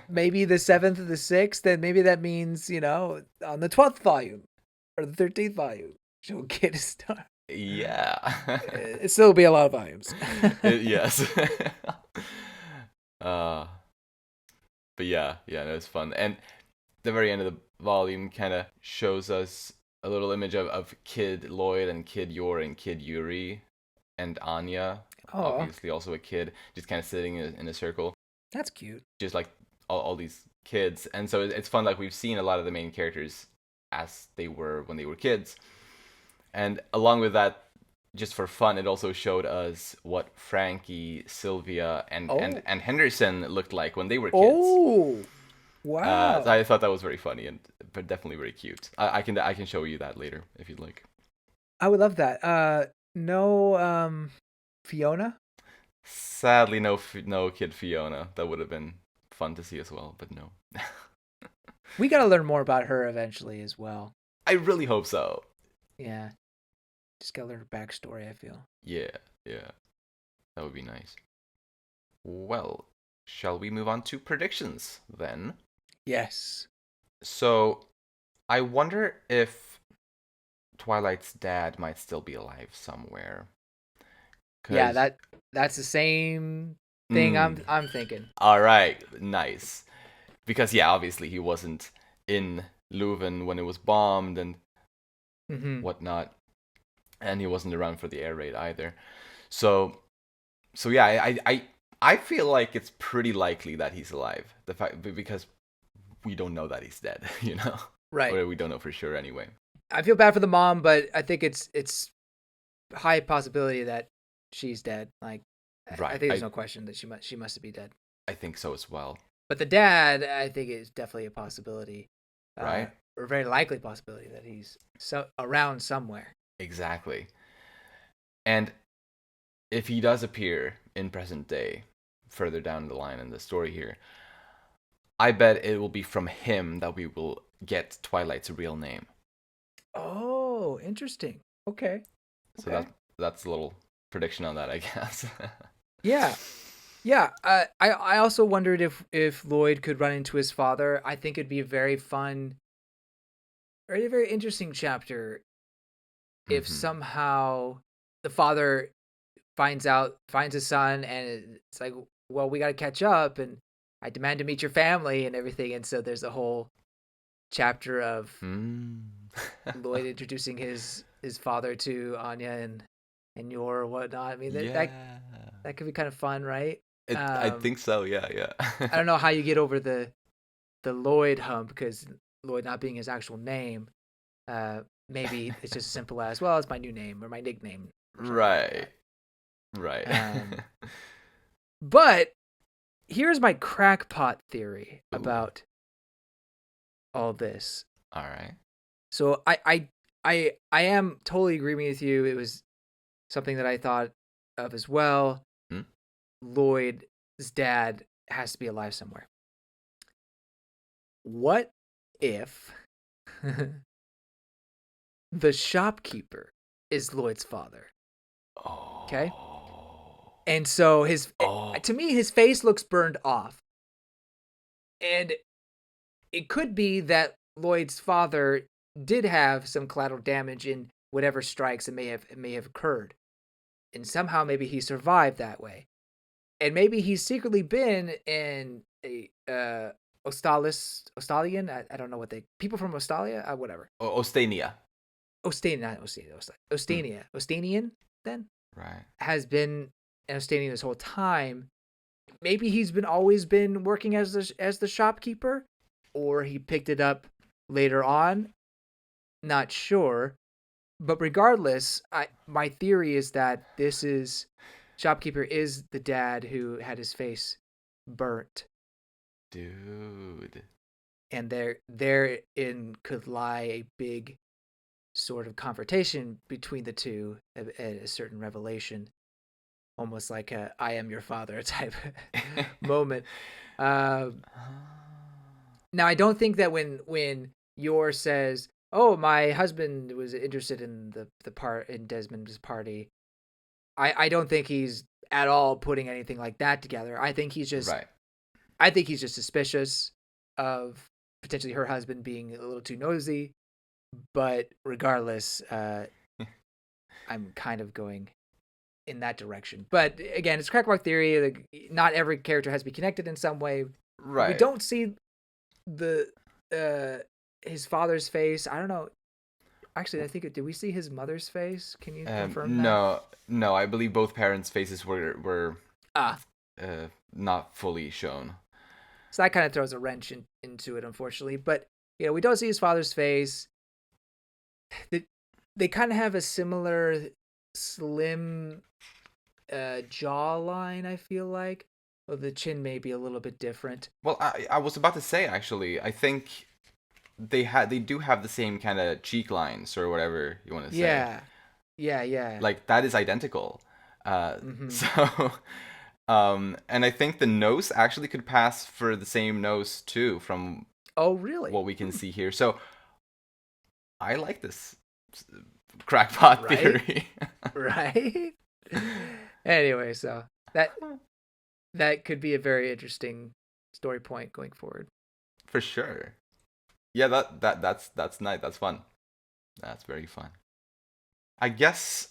maybe the 7th or the 6th, then maybe that means, on the 12th volume or the 13th volume, she'll get a star. Yeah. It still be a lot of volumes. Yes. But yeah, no, it's fun. And the very end of the volume kind of shows us a little image of Kid Loid and Kid Yor and Kid Yuri and Anya, obviously also a kid, just kind of sitting in a circle. That's cute. Just like all these kids. And so it's fun, like we've seen a lot of the main characters as they were when they were kids. And along with that, just for fun, it also showed us what Franky, Sylvia, and Henderson looked like when they were kids. Oh, wow! So I thought that was very funny but definitely very cute. I can show you that later if you'd like. I would love that. No, Fiona. Sadly, no Kid Fiona. That would have been fun to see as well, but no. We gotta learn more about her eventually as well. I really hope so. Yeah. Just gotta learn her backstory, I feel. Yeah. That would be nice. Well, shall we move on to predictions then? Yes. So, I wonder if Twilight's dad might still be alive somewhere. Yeah, that's the same thing I'm thinking. All right, nice. Because yeah, obviously he wasn't in Leuven when it was bombed and whatnot, and he wasn't around for the air raid either. So yeah, I feel like it's pretty likely that he's alive. The fact because we don't know that he's dead, Right? Or we don't know for sure anyway. I feel bad for the mom, but I think it's high possibility that she's dead. Like, right. I think there's no question that she must be dead. I think so as well. But the dad, I think, is definitely a possibility, right? Or a very likely possibility that he's around somewhere. Exactly. And if he does appear in present day, further down the line in the story here, I bet it will be from him that we will get Twilight's real name. Oh, interesting. Okay. So that's a little prediction on that, I guess. Yeah. I also wondered if Loid could run into his father. I think it'd be a very fun, very, very interesting chapter if somehow the father finds his son, and it's like, well, we got to catch up, and I demand to meet your family and everything. And so there's a whole chapter of Loid introducing his father to Anya and Yor or whatnot. I mean, that could be kind of fun, right? I think so. Yeah. I don't know how you get over the Loid hump, because Loid not being his actual name. Maybe it's just as simple as, well, it's my new name or my nickname. Right. But here's my crackpot theory about all this. All right. So I am totally agreeing with you. It was something that I thought of as well. Loid's dad has to be alive somewhere. What if the shopkeeper is Loid's father? Okay. And so to me, his face looks burned off. And it could be that Loid's father did have some collateral damage in whatever strikes that may have occurred. And somehow maybe he survived that way. And maybe he's secretly been in a Ostalian. I don't know what people from Ostalia, whatever. Ostania. Ostanian then? Right. Has been in Ostania this whole time. Maybe he's always been working as the shopkeeper, or he picked it up later on. Not sure. But regardless, my theory is that shopkeeper is the dad who had his face burnt. Dude. and therein could lie a big sort of confrontation between the two at a certain revelation, almost like a "I am your father" type moment. Um, Now, I don't think that when Yor says, "Oh, my husband was interested in the part in Desmond's party," I don't think he's at all putting anything like that together. Right. I think he's just suspicious of potentially her husband being a little too nosy. But regardless, I'm kind of going in that direction. But again, it's crackpot theory. Like, not every character has to be connected in some way. We Right. don't see the his father's face. I don't know. Actually, I think did we see his mother's face? Can you confirm that? No, no. I believe both parents' faces were Ah, not fully shown. so that kind of throws a wrench into it, unfortunately. But we don't see his father's face. They kind of have a similar slim jawline. I feel like, well, the chin may be a little bit different. Well, I was about to say actually. I think they do have the same kind of cheek lines or whatever you want to say. Yeah, yeah. Like that is identical. Mm-hmm. So and I think the nose actually could pass for the same nose too from Oh, really? what we can see here. So I like this crackpot Right? theory. Right? Anyway, so that could be a very interesting story point going forward. For sure. Yeah, that's nice. That's fun. That's very fun. I guess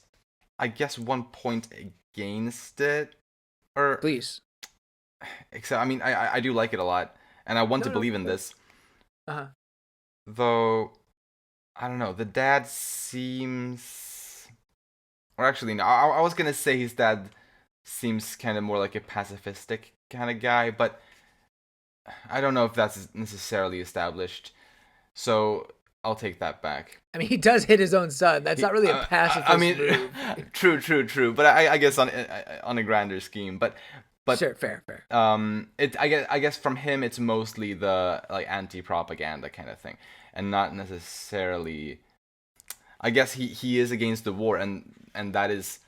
one point against it, or Please. except I mean I do like it a lot, and I want to No. believe in this. Uh-huh. Though I don't know, the dad seems, or actually no, I was gonna say his dad seems kind of more like a pacifistic kind of guy, but I don't know if that's necessarily established. So I'll take that back. I mean, he does hit his own son. That's not really a I pacifist mean, move. true. But I guess on a grander scheme, but Sure, fair. it I guess from him it's mostly the like anti-propaganda kind of thing, and not necessarily. I guess he is against the war, and that is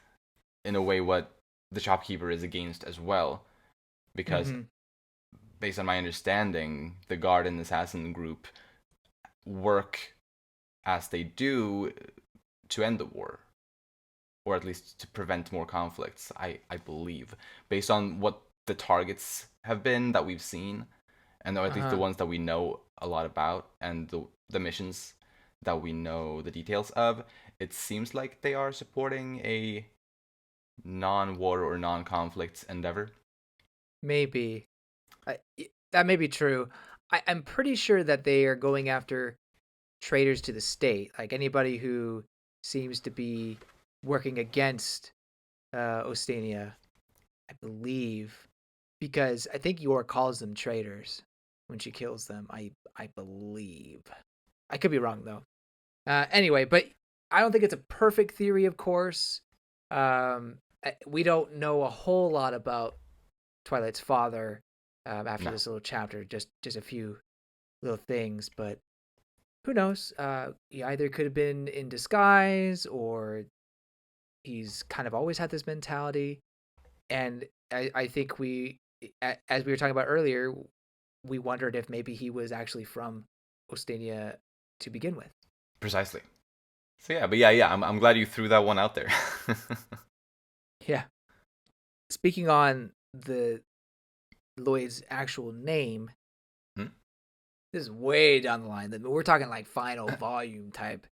in a way what the shopkeeper is against as well, because Mm-hmm. based on my understanding, the guard and assassin group work as they do to end the war, or at least to prevent more conflicts. I believe, based on what the targets have been that we've seen, and at least the Uh-huh. ones that we know a lot about, and the missions that we know the details of, it seems like they are supporting a non-war or non-conflict endeavor. Maybe. I, that may be true. I'm pretty sure that they are going after traitors to the state, like anybody who seems to be working against Ostania, I believe, because I think Yor calls them traitors when she kills them. I believe. I could be wrong though. Anyway, but I don't think it's a perfect theory, of course. We don't know a whole lot about Twilight's father after No, this little chapter. Just a few little things, but who knows? He either could have been in disguise, or he's kind of always had this mentality. And I think as we were talking about earlier, we wondered if maybe he was actually from Ostania to begin with. precisely. So yeah, but yeah. I'm glad you threw that one out there. Yeah. Speaking on the Loid's actual name, Hmm? this is way down the line. We're talking like final volume type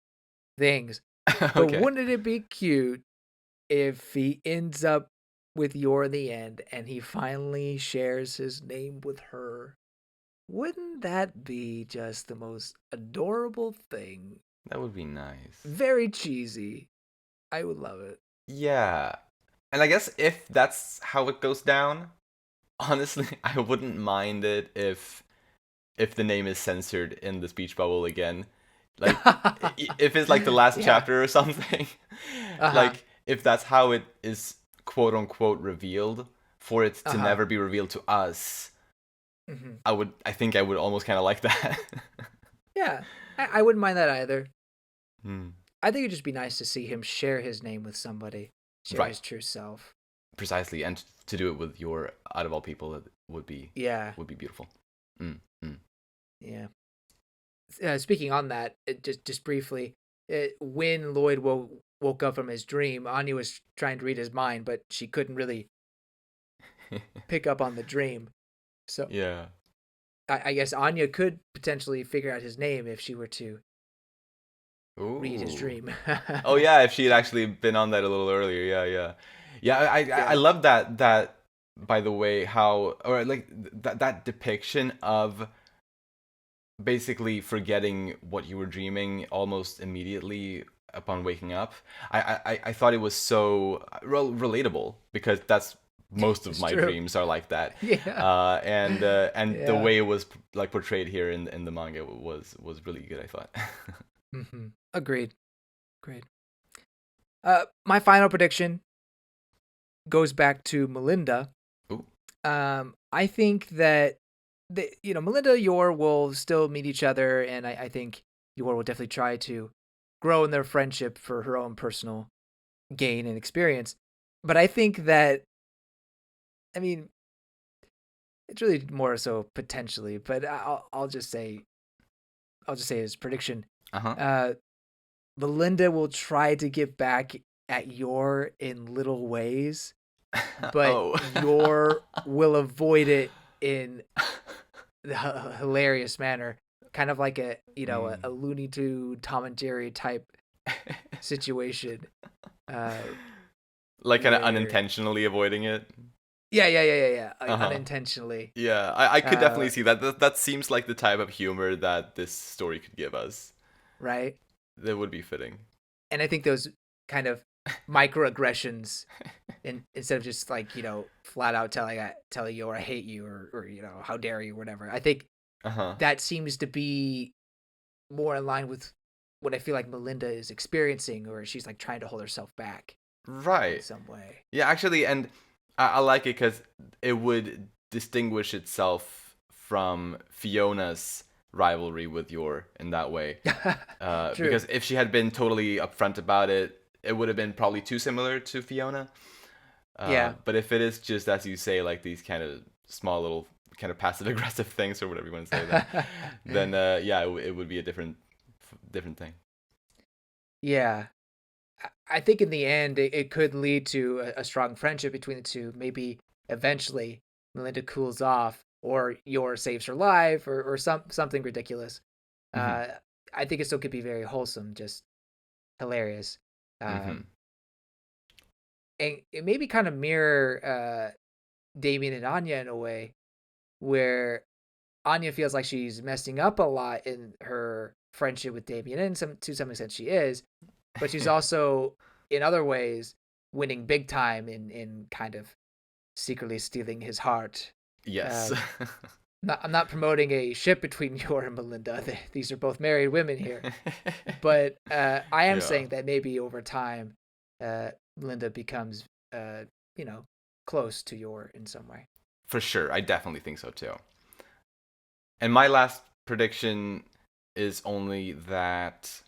things. But Okay. wouldn't it be cute if he ends up with Yor in the end and he finally shares his name with her? Wouldn't that be just the most adorable thing? That would be nice. Very cheesy. I would love it. Yeah. And I guess if that's how it goes down, honestly, I wouldn't mind it if the name is censored in the speech bubble again. Like if it's like the last Yeah. chapter or something. Uh-huh. Like if that's how it is quote unquote revealed, for it to Uh-huh. never be revealed to us, Hmm. I think I would almost kind of like that. Yeah, I wouldn't mind that either. Hmm. I think it'd just be nice to see him share his name with somebody, share Right, his true self. precisely, and to do it with your out of all people, it Yeah, would be beautiful. Mm, mm. yeah. Speaking on that, just briefly, when Loid woke up from his dream, Anya was trying to read his mind, but she couldn't really pick up on the dream. So Yeah. I guess Anya could potentially figure out his name if she were to read his Ooh. dream. Oh yeah, if she had actually been on that a little earlier, yeah, yeah, yeah. I Yeah. love that. By the way, how or like that depiction of basically forgetting what you were dreaming almost immediately upon waking up. I thought it was so relatable because that's most of It's my true. dreams are like that. Yeah. And the Yeah. way it was like portrayed here in the manga was really good, I thought. Agreed. Agreed. My final prediction goes back to Melinda. Ooh. I think that Melinda Yor will still meet each other, and I think Yor will definitely try to grow in their friendship for her own personal gain and experience. But I think that, I mean, it's really more so potentially, but I'll just say his prediction. Uh-huh. Uh, Melinda will try to get back at Yor in little ways, but Oh. Yor will avoid it in the hilarious manner, kind of like a Mm. Looney Tune Tom and Jerry type situation, uh, Like kind of where unintentionally avoiding it. yeah, like, Uh-huh. unintentionally, Yeah, I could uh, definitely see that. That seems like the type of humor that this story could give us. right? That would be fitting. And I think those kind of microaggressions, instead of just like flat out telling you or I hate you or how dare you, whatever. I think Uh-huh. that seems to be more in line with what I feel like Melinda is experiencing, or she's like trying to hold herself back in Right. some way. Yeah, actually, and I like it because it would distinguish itself from Fiona's rivalry with Yor in that way. True. Because if she had been totally upfront about it, it would have been probably too similar to Fiona. Yeah. But if it is just as you say, like these kind of small little kind of passive aggressive things or whatever you want to say, then yeah, it would be a different thing. Yeah. I think in the end, it could lead to a strong friendship between the two. Maybe eventually Melinda cools off, or Yor saves her life, or something ridiculous. Hmm. Uh, I think it still could be very wholesome, just hilarious. Hmm. Um, and it maybe kind of mirror Damien and Anya in a way, where Anya feels like she's messing up a lot in her friendship with Damien, and to some extent she is, but she's also in other ways winning big time in kind of secretly stealing his heart. Yes. Um, I'm not promoting a ship between Yor and Melinda. These are both married women here, but I am Yeah. saying that maybe over time, Melinda becomes uh, you know close to Yor in some way. For sure. I definitely think so too. And my last prediction is only that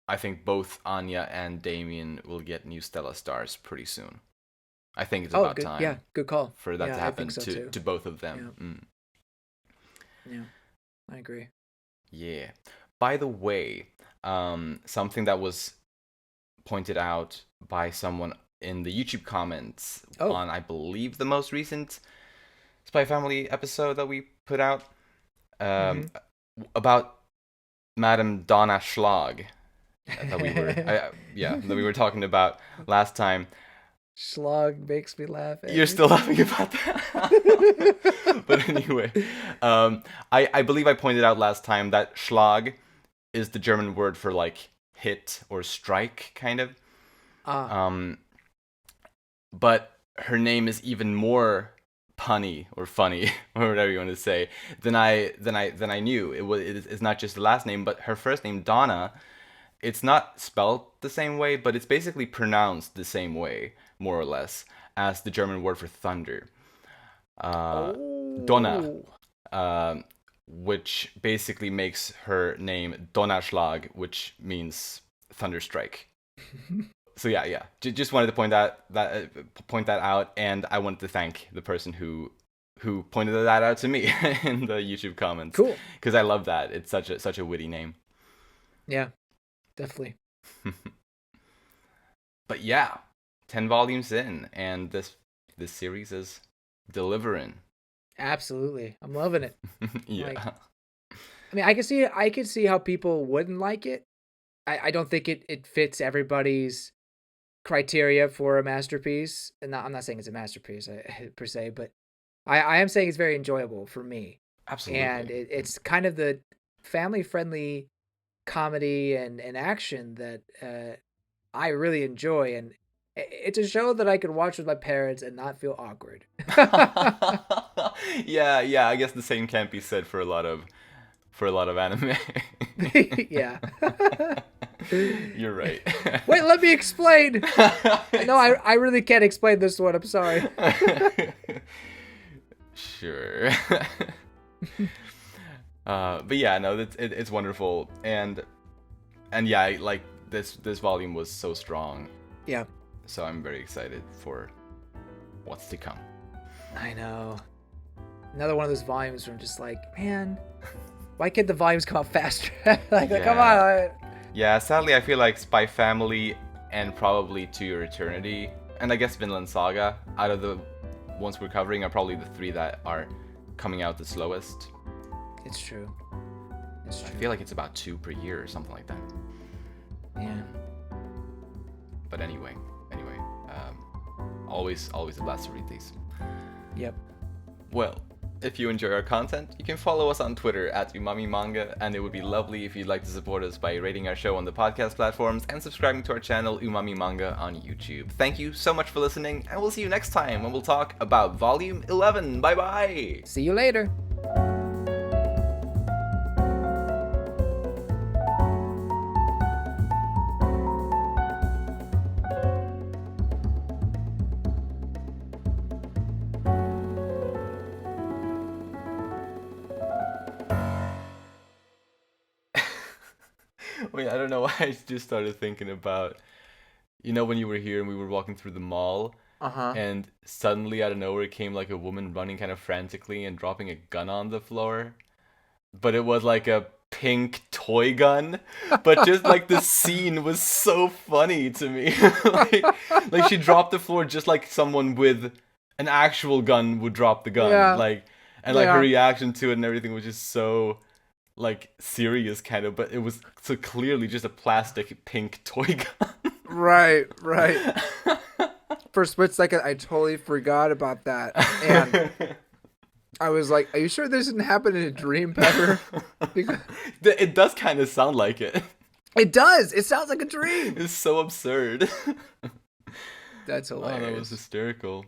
I think both Anya and Damien will get new Stella stars pretty soon. I think it's Oh, about good. Yeah, time good call. for that Yeah, to I think happen so too. to both of them. Yeah, yeah, I agree. Yeah. By the way, something that was pointed out by someone in the YouTube comments Oh, on, I believe, the most recent Spy Family episode that we put out, um, mm-hmm. about Madame Donna Schlag that we were, yeah, that we were talking about last time. Slog makes me laugh You're every still time. laughing about that. But anyway, I believe I pointed out last time that Schlag is the German word for like hit or strike, kind of. Ah, Um, but her name is even more punny or funny or whatever you want to say than I knew. It's not just the last name, but her first name Donna. It's not spelled the same way, but it's basically pronounced the same way, more or less, as the German word for thunder. Uh, Donner. oh, which basically makes her name Donnerschlag, which means thunderstrike. So yeah. Just wanted to point that out, and I wanted to thank the person who pointed that out to me in the YouTube comments. Cool. Because I love that. It's such a witty name. Yeah, definitely. But yeah, 10 volumes in, and this series is delivering. Absolutely, I'm loving it. Yeah. Like, I mean, I could see how people wouldn't like it. I don't think it fits everybody's criteria for a masterpiece. And I'm not saying it's a masterpiece per se, but I am saying it's very enjoyable for me. Absolutely. And it's kind of the family-friendly comedy and action that I really enjoy. And it's a show that I could watch with my parents and not feel awkward. Yeah, I guess the same can't be said for a lot of anime. Yeah. You're right. Wait, let me explain. No, I really can't explain this one. I'm sorry. Sure. But yeah, no, it's wonderful, and yeah, like this volume was so strong. Yeah. So I'm very excited for what's to come. I know. Another one of those volumes where I'm just like, man, why can't the volumes come out faster? like, come on. Yeah, sadly, I feel like Spy Family and probably To Your Eternity, and I guess Vinland Saga, out of the ones we're covering, are probably the three that are coming out the slowest. It's true. I feel like it's about 2 per year or something like that. Yeah. But anyway, always a blast to read these. Yep. Well, if you enjoy our content, you can follow us on Twitter at Umami Manga, and it would be lovely if you'd like to support us by rating our show on the podcast platforms and subscribing to our channel Umami Manga on YouTube. Thank you so much for listening, and we'll see you next time when we'll talk about Volume 11. Bye bye! See you later. Wait, I don't know why I just started thinking about, when you were here and we were walking through the mall, and suddenly out of nowhere came like a woman running kind of frantically and dropping a gun on the floor, but it was like a pink toy gun, but just like the scene was so funny to me. like she dropped the floor just like someone with an actual gun would drop the gun, her reaction to it and everything was just so like serious kind of, but it was so clearly just a plastic pink toy gun. Right. For a split second, I totally forgot about that, and I was like, "Are you sure this didn't happen in a dream, Pepper?" Because it does kind of sound like it. It does. It sounds like a dream. It's so absurd. That's hilarious. Oh, that was hysterical.